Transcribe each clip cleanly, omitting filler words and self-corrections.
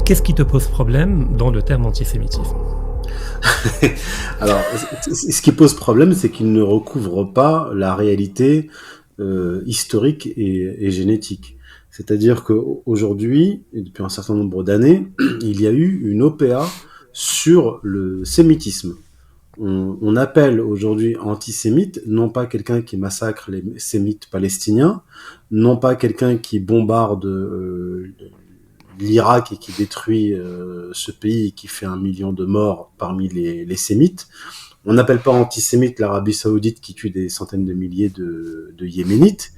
Qu'est-ce qui te pose problème dans le terme antisémitisme? Alors, ce qui pose problème, c'est qu'il ne recouvre pas la réalité historique et génétique. C'est-à-dire qu'aujourd'hui, et depuis un certain nombre d'années, il y a eu une OPA sur le sémitisme. On appelle aujourd'hui antisémite non pas quelqu'un qui massacre les sémites palestiniens, non pas quelqu'un qui bombarde l'Irak et qui détruit ce pays et qui fait 1 million de morts parmi les sémites. On n'appelle pas antisémite l'Arabie Saoudite qui tue des centaines de milliers de Yéménites,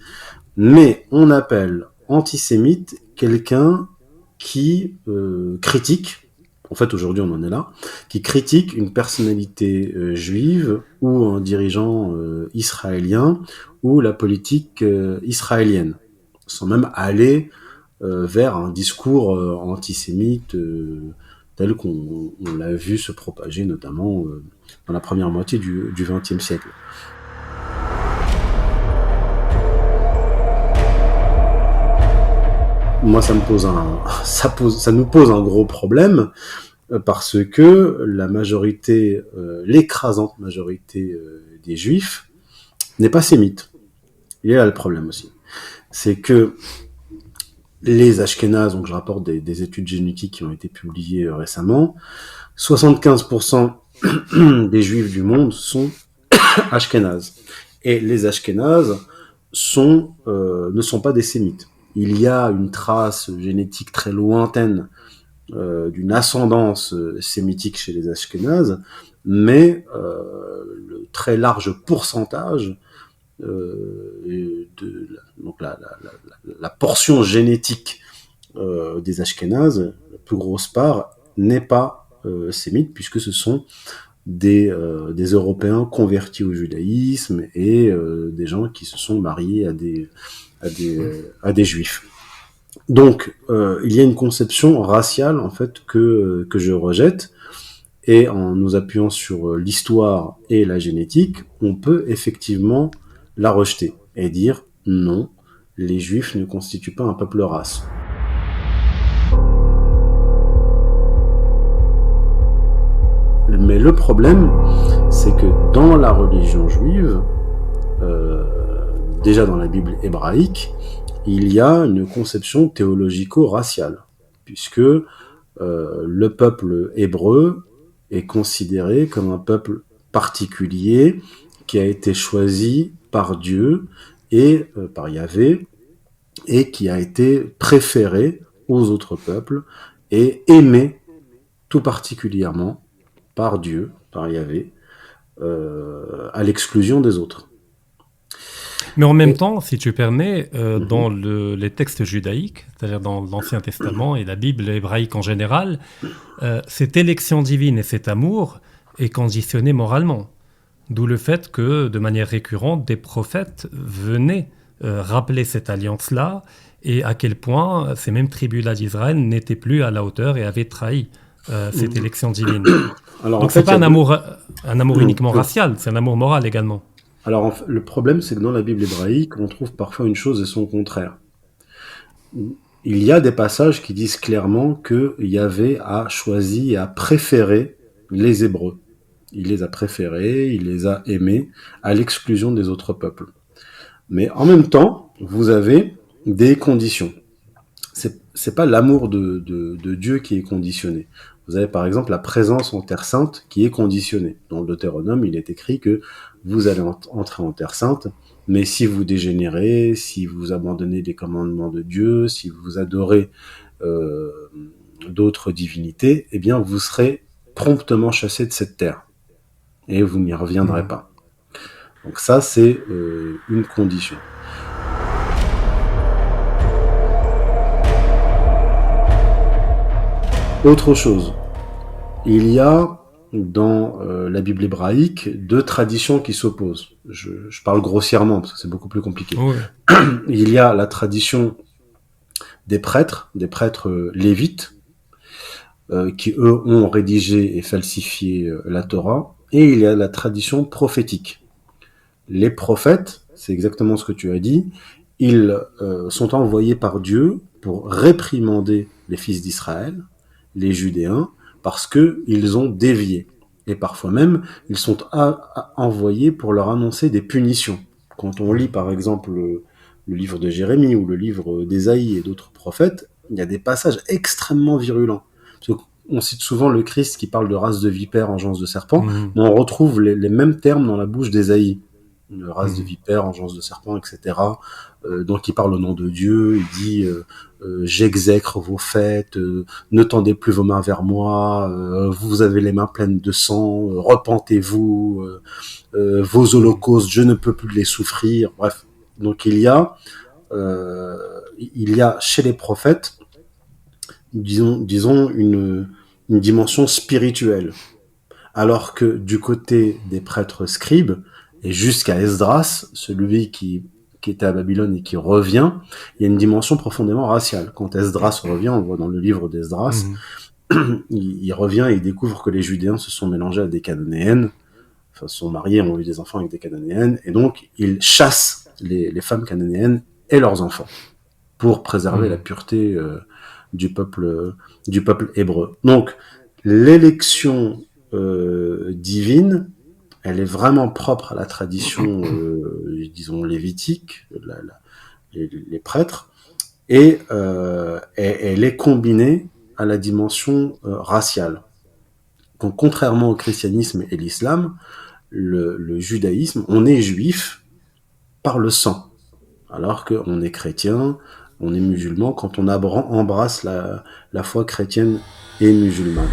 mais on appelle antisémite quelqu'un qui critique, en fait aujourd'hui on en est là, qui critique une personnalité juive ou un dirigeant israélien ou la politique israélienne, sans même aller vers un discours antisémite tel qu'on l'a vu se propager notamment dans la première moitié du XXe siècle. Moi, ça nous pose un gros problème parce que la majorité, l'écrasante majorité des Juifs n'est pas sémite. Il y a là le problème aussi. C'est que les Ashkénazes, donc je rapporte des études génétiques qui ont été publiées récemment, 75% des Juifs du monde sont Ashkénazes. Et les Ashkénazes ne sont pas des sémites. Il y a une trace génétique très lointaine d'une ascendance sémitique chez les Ashkénazes, mais le très large pourcentage donc la portion génétique des Ashkénazes, la plus grosse part, n'est pas sémite, puisque ce sont des Européens convertis au judaïsme et des gens qui se sont mariés à des Juifs. Donc, il y a une conception raciale, en fait, que je rejette, et en nous appuyant sur l'histoire et la génétique, on peut effectivement la rejeter et dire non, les Juifs ne constituent pas un peuple race. Mais le problème, c'est que dans la religion juive, déjà dans la Bible hébraïque, il y a une conception théologico-raciale, puisque le peuple hébreu est considéré comme un peuple particulier qui a été choisi par Dieu et par Yahvé, et qui a été préféré aux autres peuples et aimé tout particulièrement par Dieu, par Yahvé, à l'exclusion des autres. Mais en même temps, si tu permets, dans les textes judaïques, c'est-à-dire dans l'Ancien Testament et la Bible hébraïque en général, cette élection divine et cet amour est conditionné moralement. D'où le fait que, de manière récurrente, des prophètes venaient rappeler cette alliance-là et à quel point ces mêmes tribus-là d'Israël n'étaient plus à la hauteur et avaient trahi cette élection divine. Alors, donc, ce n'est pas un amour uniquement racial, c'est un amour moral également. Alors, le problème, c'est que dans la Bible hébraïque, on trouve parfois une chose et son contraire. Il y a des passages qui disent clairement que Yahvé a choisi et a préféré les Hébreux. Il les a préférés, il les a aimés, à l'exclusion des autres peuples. Mais en même temps, vous avez des conditions. C'est pas l'amour de Dieu qui est conditionné. Vous avez par exemple la présence en Terre Sainte qui est conditionnée. Dans le Deutéronome, il est écrit que vous allez entrer en Terre Sainte, mais si vous dégénérez, si vous abandonnez les commandements de Dieu, si vous adorez d'autres divinités, eh bien vous serez promptement chassé de cette terre. Et vous n'y reviendrez pas. Donc ça, c'est une condition. Autre chose, il y a dans la Bible hébraïque deux traditions qui s'opposent. Je parle grossièrement parce que c'est beaucoup plus compliqué. Oui. Il y a la tradition des prêtres lévites, qui eux ont rédigé et falsifié la Torah, et il y a la tradition prophétique. Les prophètes, c'est exactement ce que tu as dit, ils sont envoyés par Dieu pour réprimander les fils d'Israël les Judéens parce que ils ont dévié. Et parfois même, ils sont envoyés pour leur annoncer des punitions. Quand on lit par exemple le livre de Jérémie ou le livre d'Ésaïe et d'autres prophètes, il y a des passages extrêmement virulents. On cite souvent le Christ qui parle de race de vipères, engeance de serpent, mais on retrouve les mêmes termes dans la bouche d'Ésaïe. Une race de vipères, engeance de serpent, etc. Donc il parle au nom de Dieu, il dit j'exècre vos fêtes, ne tendez plus vos mains vers moi, vous avez les mains pleines de sang, repentez-vous, vos holocaustes, je ne peux plus les souffrir. Bref, donc il y a chez les prophètes, disons une dimension spirituelle, alors que du côté des prêtres scribes et jusqu'à Esdras, celui qui était à Babylone et qui revient, il y a une dimension profondément raciale. Quand Esdras revient, on le voit dans le livre d'Esdras, il revient et il découvre que les Judéens se sont mélangés à des Cananéennes, enfin se sont mariés, ont eu des enfants avec des Cananéennes, et donc il chasse les femmes cananéennes et leurs enfants pour préserver la pureté du peuple hébreu. Donc l'élection divine, elle est vraiment propre à la tradition, disons, lévitique, les prêtres, et elle est combinée à la dimension raciale. Donc, contrairement au christianisme et l'islam, le judaïsme, on est juif par le sang, alors qu'on est chrétien, on est musulman quand on embrasse la foi chrétienne et musulmane.